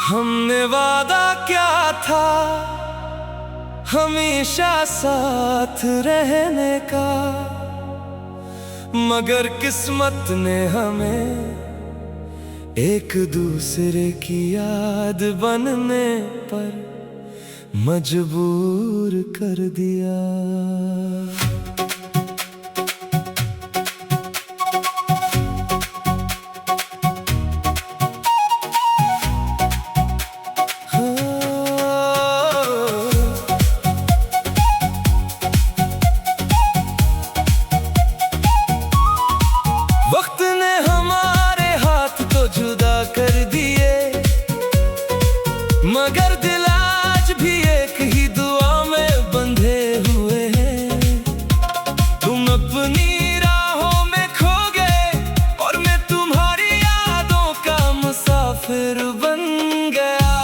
हमने वादा क्या था हमेशा साथ रहने का, मगर किस्मत ने हमें एक दूसरे की याद बनने पर मजबूर कर दिया। वक्त ने हमारे हाथ तो जुदा कर दिए, मगर दिल आज भी एक ही दुआ में बंधे हुए हैं। तुम अपनी राहों में खो गए और मैं तुम्हारी यादों का मुसाफिर बन गया।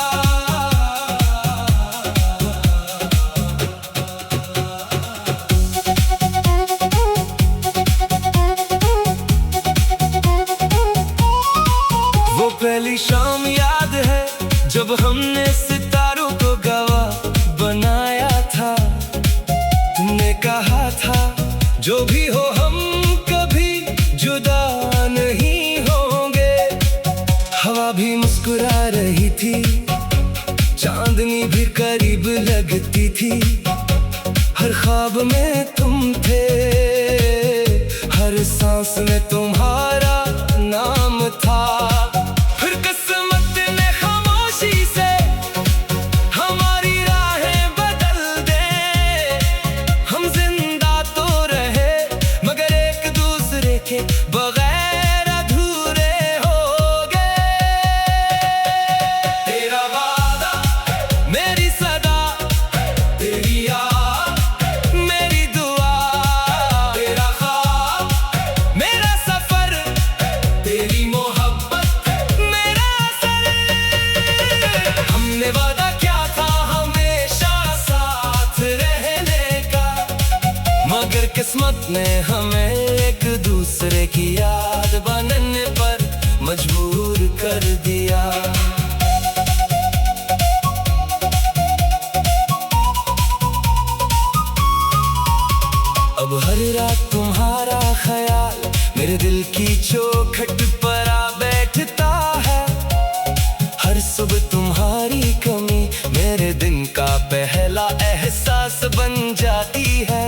वो पहली शाम याद है जब हमने सितारों को गवाह बनाया था। तुमने कहा था जो भी हो हम कभी जुदा नहीं होंगे। हवा भी मुस्कुरा रही थी, चांदनी भी करीब लगती थी। हर ख्वाब में तुम थे, हर सांस में तुम्हारा नाम था। फिर किस्मत ने खामोशी से हमारी राहें बदल दे। हम जिंदा तो रहे मगर एक दूसरे के बगैर अधूरे हो गए। तेरा वादा मेरी सदा, तेरी याद मेरी दुआ, तेरा ख्वाब मेरा सफर, तेरी मोहब्बत मेरा असर। हमने वादा क्या था हमेशा साथ रहने का, मगर किस्मत ने हमें एक दूसरे की याद बनने पर मजबूर कर दिया। अब हर रात तुम्हारा ख्याल मेरे दिल की चौखट पर आ बैठता है। हर सुबह तुम्हारी कमी मेरे दिन का पहला एहसास बन जाती है।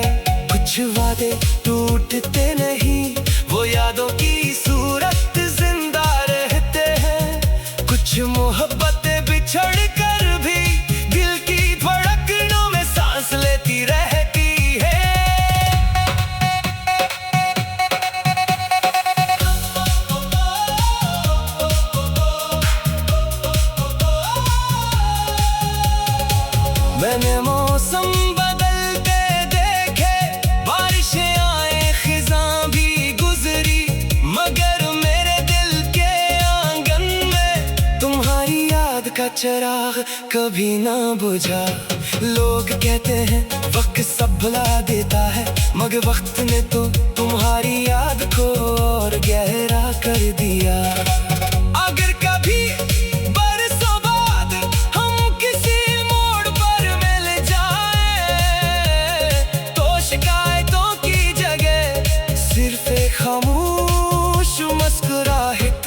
कुछ वादे टूटते नहीं, वो यादों की सूरत जिंदा रहते हैं। कुछ मोहब्बतें बिछड़ कर भी दिल की धड़कनों में सांस लेती रहती है। मैंने मौसम बदलते देखे, बारिशें आए खिज़ां भी गुजरी, मगर मेरे दिल के आंगन में तुम्हारी याद का चिराग कभी ना बुझा। लोग कहते हैं वक्त सब भुला देता है, मगर वक्त ने तो तुम्हारी याद को और गहरा कर दिया। अगर कभी बरसों बाद हम किसी मोड़ पर मिल जाए, तो शिकायतों की जगह सिर्फ एक खामोश मुस्कुराहट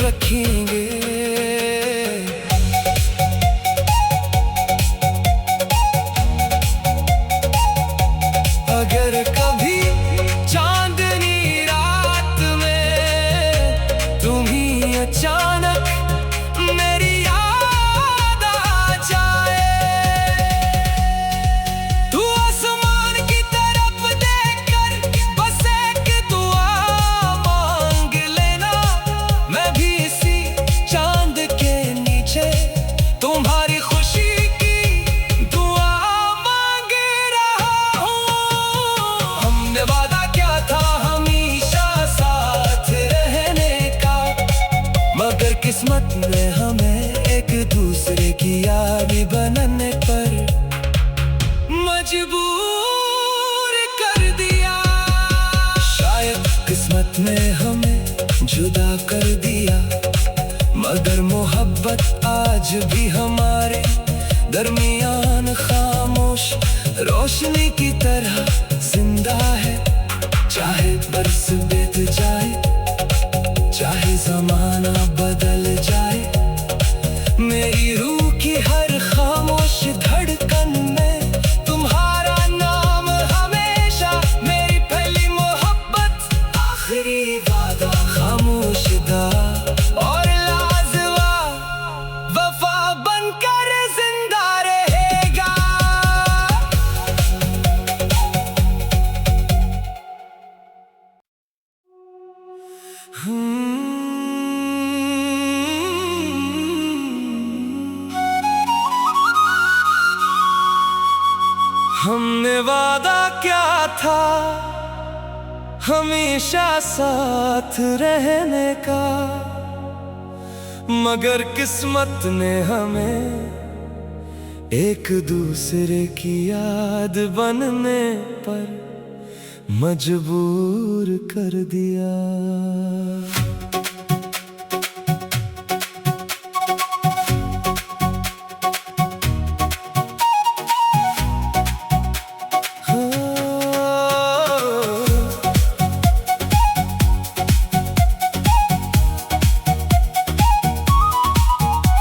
रखेंगे। अगर कभी चांदनी रात में तुम्हीं अचानक मेरी याद आ जाए, तू आसमान की तरफ देखकर बस एक दुआ मांग लेना। मैं भी इसी चांद के नीचे तुम्हारी खुशी की दुआ मांग रहा हूँ। हमने वादा क्या था हमेशा साथ रहने का, मगर किस्मत ने हमें एक दूसरे की याद बनने पर मजबूर कर ने हमें जुदा कर दिया, मगर मोहब्बत आज भी हमारे दरमियान खामोश रोशनी की तरह जिंदा है। चाहे बरस बीत जाए, चाहे जमाना बदल जाए, मेरी रूह की हर खामोश धड़कन में तुम्हारा नाम हमेशा। मेरी पहली मोहब्बत, आखिरी वादा, खामोशदा और लाजवाब, वफा बनकर जिंदा रहेगा। हमने वादा क्या था हमेशा साथ रहने का, मगर किस्मत ने हमें एक दूसरे की याद बनने पर मजबूर कर दिया।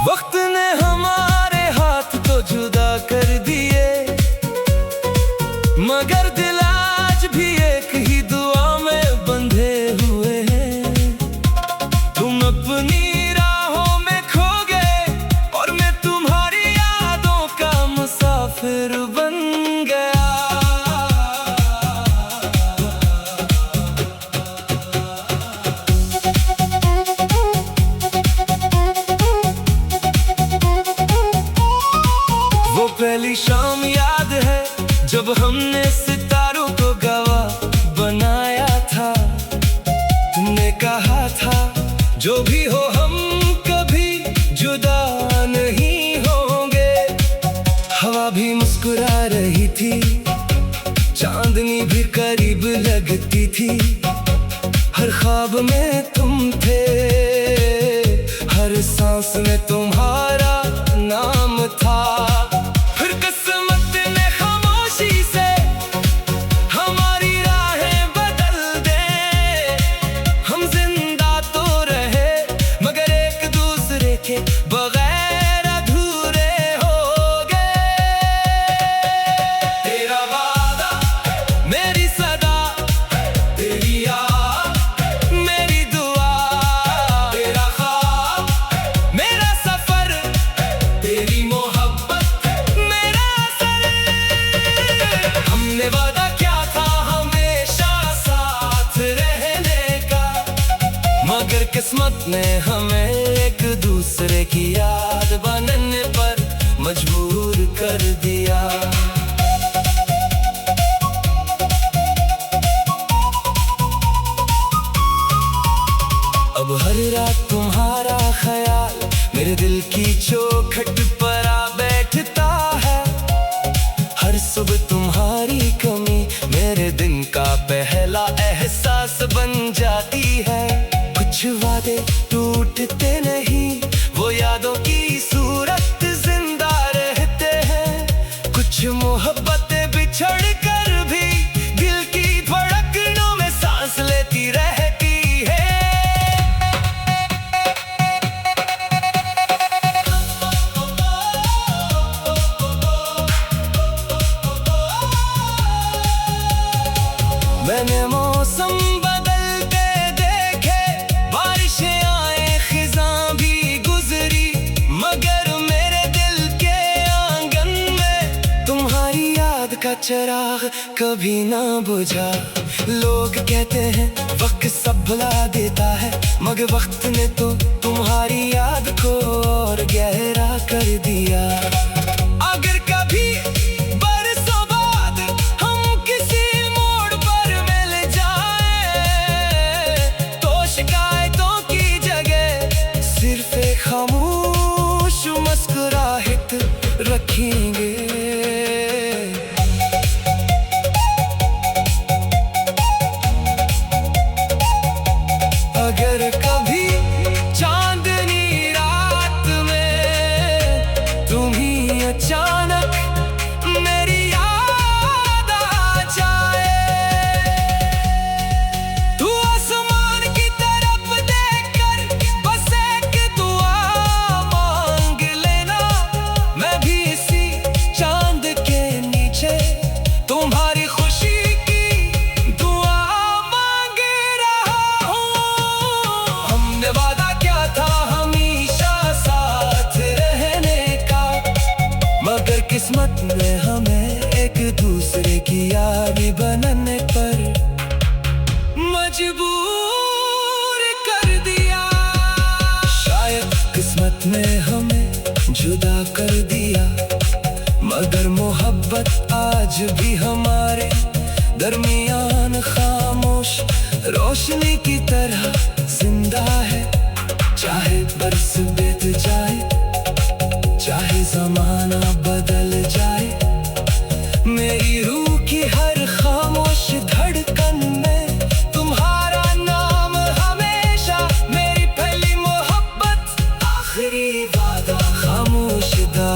वक्त ने हमारे हाथ तो जुदा कर दिए, मगर दिल आज भी एक ही दुआ में बंधे हुए हैं। तुम अपनी राहों में खो गए और मैं तुम्हारी यादों का मुसाफिर बन गया। वो पहली शाम याद है जब हमने सितारों को गवाह बनाया था। तुमने कहा था जो भी हो हम कभी जुदा नहीं होंगे। हवा भी मुस्कुरा रही थी, चांदनी भी करीब लगती थी। हर ख्वाब में तुम थे, हर सांस में तुम्हारा नाम था। फिर किस्मत ने खामोशी से हमारी राहें बदल दे। हम जिंदा तो रहे मगर एक दूसरे के बगैर अधूरे हो गए। तेरा वादा मेरी सदा, तेरी याद मेरी दुआ, तेरा ख्वाब मेरा सफर, तेरी मोहब्बत मेरा असर। हमने वादा क्या था हमेशा साथ रहने का, मगर किस्मत ने हमें एक दूसरे की याद बनने पर मजबूर कर दिया। अब हर रात तुम्हारा ख्याल मेरे दिल की चौखट पर आ बैठता है। हर सुबह तुम्हारी कमी मेरे दिन का पहला एहसास बन जाती है। कुछ वादे टूटते नहीं, वो यादों की सूरत जिंदा रहते हैं। कुछ मोहब्बतें बिछड़ कर भी दिल की धड़कनों में सांस लेती रहती है। मैंने मौसम बदलते देखे, बारिशें आए खिज़ां भी गुजरी, मगर मेरे दिल के आंगन में तुम्हारी याद का चिराग कभी ना बुझा। लोग कहते हैं वक्त सब भुला देता है, मगर वक्त ने तो तुम्हारी याद को और गहरा कर दिया। अगर कभी बरसों बाद हम किसी मोड़ पर मिल जाए, तो शिकायतों की जगह सिर्फ एक खामोश मुस्कुराहट रखेंगे। तुम्हारी खुशी की दुआ मांगे रहा हूँ। हमने वादा क्या था हमेशा साथ रहने का, मगर किस्मत ने हमें एक दूसरे की यारी बनने पर मजबूर कर दिया। शायद किस्मत ने हमें जुदा कर दिया, मगर मोहब्बत आज भी हमारे दरमियान खामोश रोशनी की तरह जिंदा है। चाहे बरस बीत जाए, चाहे जमाना बदल जाए, मेरी रूह की हर खामोश धड़कन में तुम्हारा नाम हमेशा। मेरी पहली मोहब्बत, आखिरी वादा, खामोशदा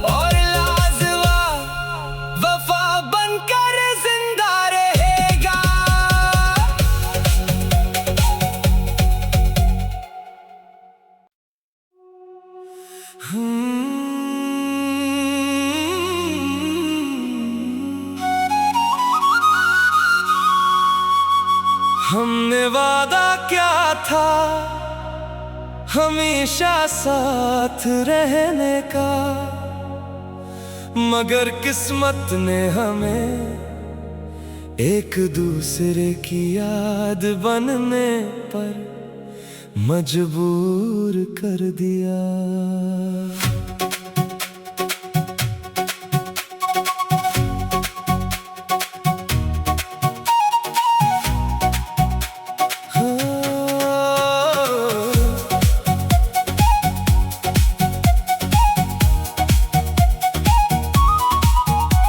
और लाजवाब वफा बनकर जिंदा रहेगा। हमने वादा क्या था हमेशा साथ रहने का, मगर किस्मत ने हमें एक दूसरे की याद बनने पर मजबूर कर दिया।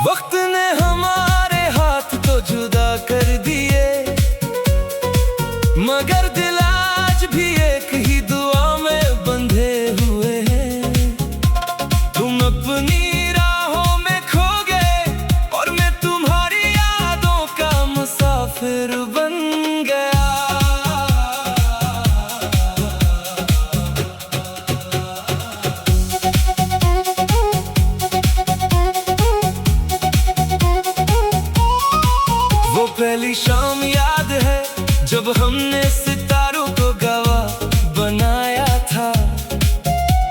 वक्त ने हमारे हाथ तो जुदा कर दिए, मगर दिल आज भी एक ही दुआ में बंधे हुए हैं। तुम अपनी राहों में खो गए और मैं तुम्हारी यादों का मुसाफिर बन गया। वो पहली शाम याद है जब हमने सितारों को गवाह बनाया था।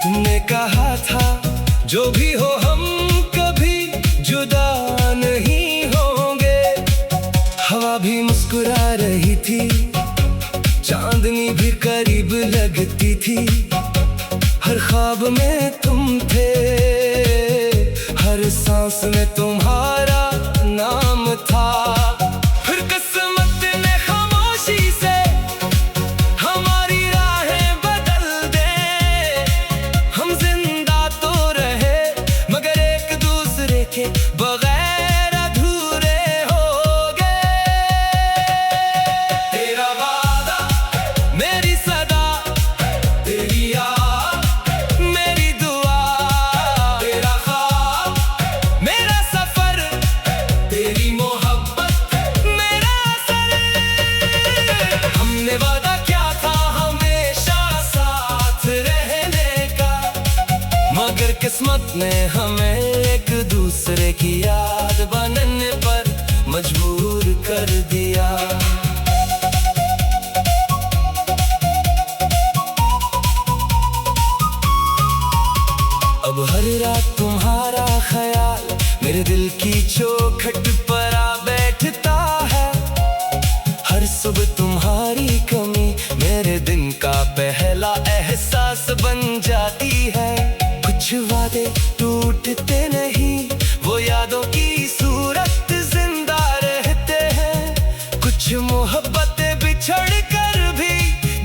तुमने कहा था जो भी हो हम कभी जुदा नहीं होंगे। हवा भी मुस्कुरा रही थी, चांदनी भी करीब लगती थी। हर ख्वाब में तुम थे, हर सांस में तुम्हारा नाम था। फिर किस्मत ने खामोशी से हमारी राहें बदल दे। हम जिंदा तो रहे, मगर एक दूसरे के बगैर अधूरे हो गए। तेरा वादा मेरी सदा, तेरी याद मेरी दुआ, तेरा ख्वाब मेरा सफर, तेरी मोहब्बत मेरा असर। हमने वादा क्या था हमेशा साथ रहने का, मगर किस्मत ने हमें एक दूसरे की याद बनने पर मजबूर कर दिया। अब हर रात तुम्हारा ख्याल मेरे दिल की चौखट पर आ बैठता है। हर सुबह तुम्हारी कमी मेरे दिन का पहला एहसास बन जाती है। कुछ वादे टूटते नहीं, वो यादों की सूरत जिंदा रहते हैं। कुछ मोहब्बतें बिछड़ कर भी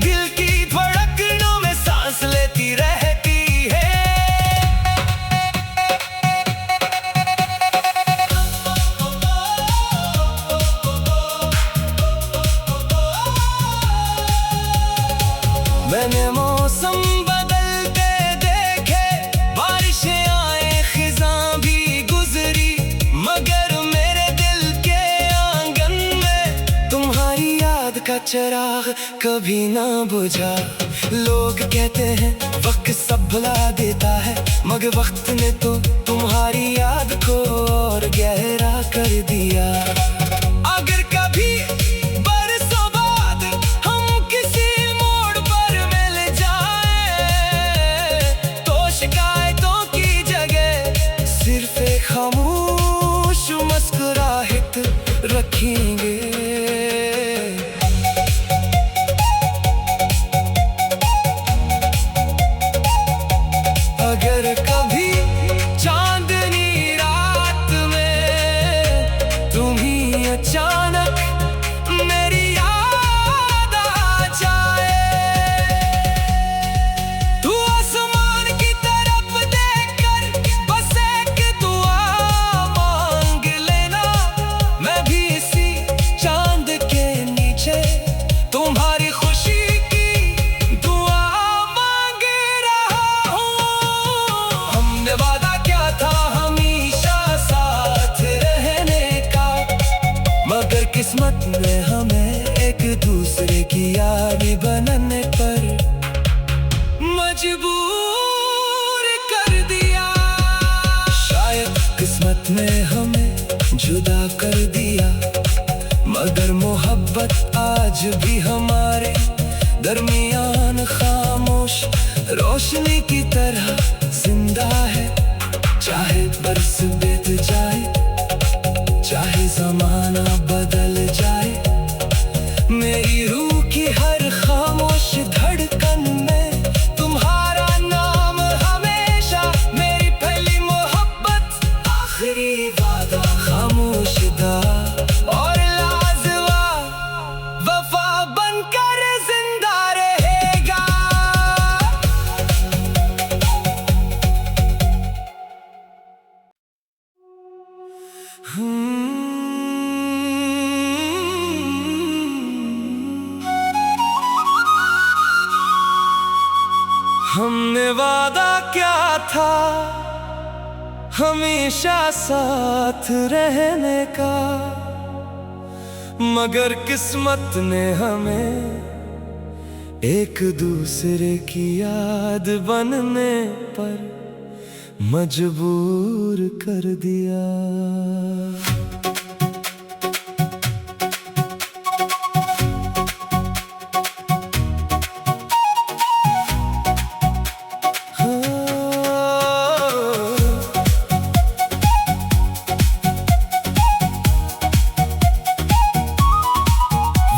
दिल की धड़कनों में सांस लेती रहती है। मैंने मौसम बदलते देखे, बारिशें आए खिज़ां भी गुजरी, मगर मेरे दिल के आंगन में तुम्हारी याद का चिराग कभी ना बुझा। लोग कहते हैं वक्त सब भुला देता है, मगर वक्त ने तो तुम्हारी याद को और गहरा कर दिया। अगर कभी बरसों बाद हम किसी मोड़ पर मिल जाए तो शिकायतों की जगह सिर्फ एक खामोश मुस्कुराहट रखेंगे। अगर कभी चांदनी रात में तुम्हीं अचानक मेरी याद आ जाए तो आसमान की तरफ देखकर बस एक दुआ मांग लेना। मैं भी इसी चांद के नीचे तुम्हारी खुशी की दुआ मांग रहा हूँ। हमने वादा किया था हमेशा साथ रहने का, मगर किस्मत ने हमें एक दूसरे की याद बनने पर मजबूर कर दिया। शायद किस्मत ने हमें जुदा कर दिया, मगर मोहब्बत आज भी हमारे दरमियान खामोश रोशनी की तरह जिंदा है। चाहे बरस बीत जाए, चाहे जमाना बदल जाए, मेरी रूह की हर खामोश धड़कन में तुम्हारा नाम हमेशा। मेरी पहली मोहब्बत, आखिरी वादा, खामोश दुआ और लाजवाब वफा बनकर जिंदा रहेगा। हमने वादा क्या था हमेशा साथ रहने का, मगर किस्मत ने हमें एक दूसरे की याद बनने पर मजबूर कर दिया।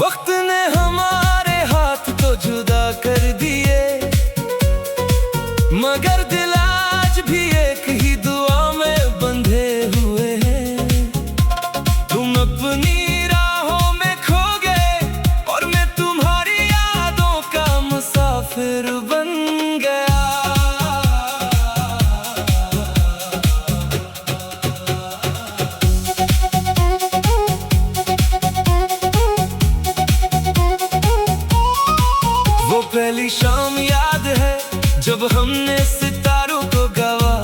वक्त ने हमारे हाथ तो जुदा कर दिए, मगर दिल आज भी एक ही दुआ में बंधे हुए हैं। तुम अपनी राहों में खो गए और मैं तुम्हारी यादों का मुसाफिर बन गया। वो पहली शाम याद है जब हमने सितारों को गवाह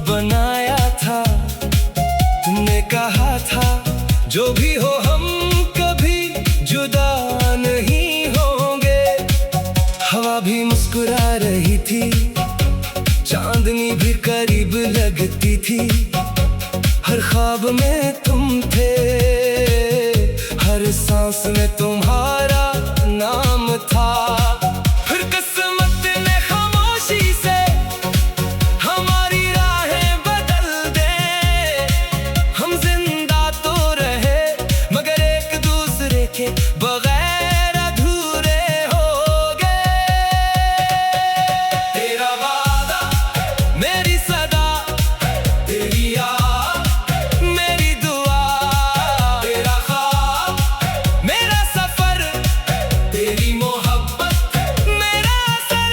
बनाया था। तुमने कहा था जो भी हो हम कभी जुदा नहीं होंगे। हवा भी मुस्कुरा रही थी, चांदनी भी करीब लगती थी। हर ख्वाब में तुम थे, हर सांस में तुम्हारा नाम था। फिर किस्मत ने खामोशी से हमारी राहें बदल दे। हम जिंदा तो रहे मगर एक दूसरे के बगैर अधूरे हो गए। तेरा वादा मेरी सदा, तेरी याद मेरी दुआ, तेरा ख्वाब मेरा सफर, तेरी मोहब्बत मेरा असर।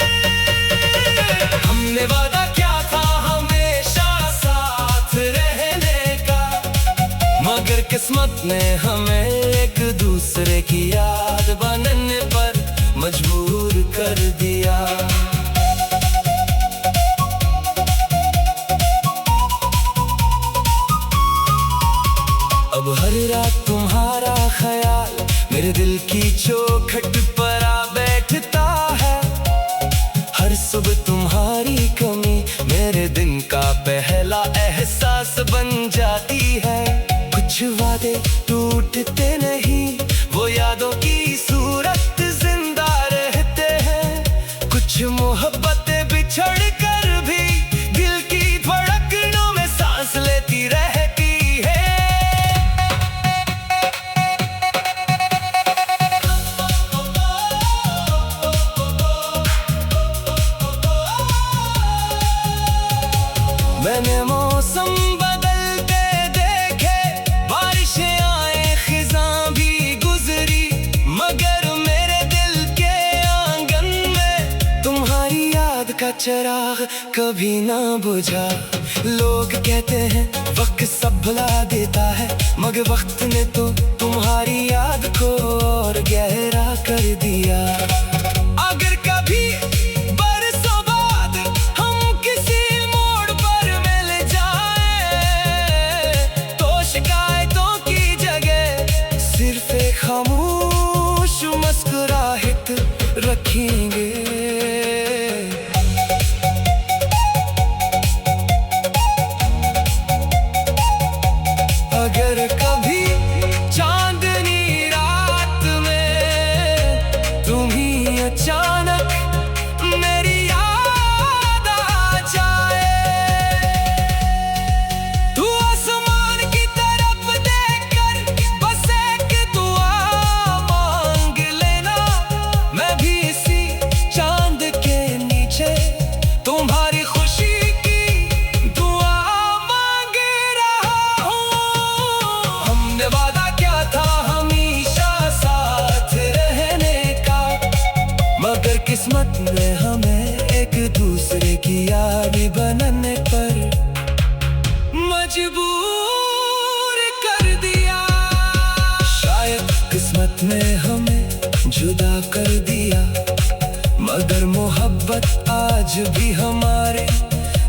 हमने वादा क्या था हमेशा साथ रहने का, मगर किस्मत ने हमें एक दूसरे की याद बनने पर मजबूर कर दिया। अब हर रात तुम्हारा ख्याल मेरे दिल की चौखट पर आ बैठता है। हर सुबह तुम्हारी कमी मेरे दिन का पहला एहसास बन जाती है। कुछ वादे टूटते नहीं, वो यादों की सूरत जिंदा रहते हैं। कुछ मोहब्बतें बिछड़ कर भी दिल की धड़कनों में सांस लेती रहती है। मैंने मौसम बदलते देखे, बारिशें आए खिज़ां भी गुजरी, मगर मेरे दिल के आंगन में तुम्हारी याद का चिराग कभी ना बुझा। लोग कहते हैं वक्त सब भुला देता है, मगर वक्त ने तो तुम्हारी याद को और गहरा कर दिया। अगर कभी बरसों बाद हम किसी मोड़ पर मिल जाएं, तो शिकायतों की जगह सिर्फ एक खामोश मुस्कुराहट रखेंगे। अगर कभी चांदनी रात में तुम्हीं अचानक मेरी याद आ जाए, तू आसमान की तरफ देखकर बस एक दुआ मांग लेना। मैं भी इसी चांद के नीचे तुम्हारी खुशी की दुआ मांग रहा हूँ। हमने वादा क्या था हमेशा साथ रहने का, मगर किस्मत ने हमें एक दूसरे की याद बनने पर मजबूर कर दिया। शायद किस्मत ने हमें जुदा कर दिया, मगर मोहब्बत आज भी हमारे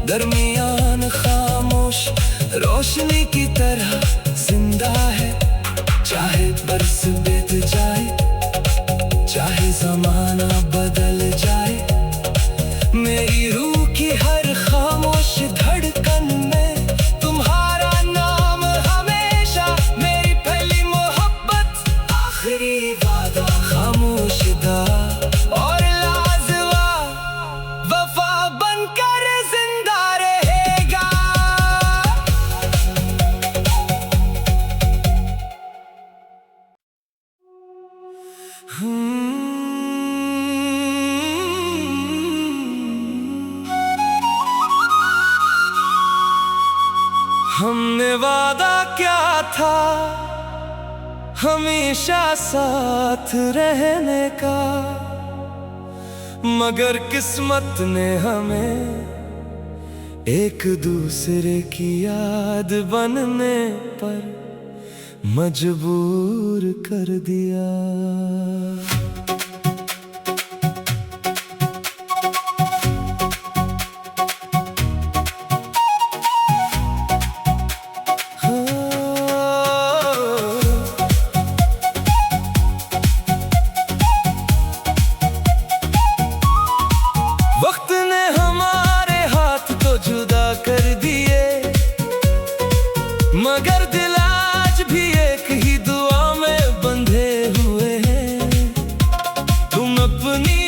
दरमियान खामोश रोशनी की तरह जिंदा है। चाहे बरस बीत जाए, चाहे जमाना बदल जाए, मेरी रूह की हर खामोश धड़कन में तुम्हारा नाम हमेशा। मेरी पहली मोहब्बत, आखिरी वादा, खामोश दुआ और लाजवाब वफा बनकर जिंदा रहेगा। हमने वादा क्या था हमेशा साथ रहने का, मगर किस्मत ने हमें एक दूसरे की याद बनने पर मजबूर कर दिया। वक्त ने हमारे हाथ तो जुदा कर दिए, मगर दिल आज भी एक ही दुआ में बंधे हुए हैं। तुम अपनी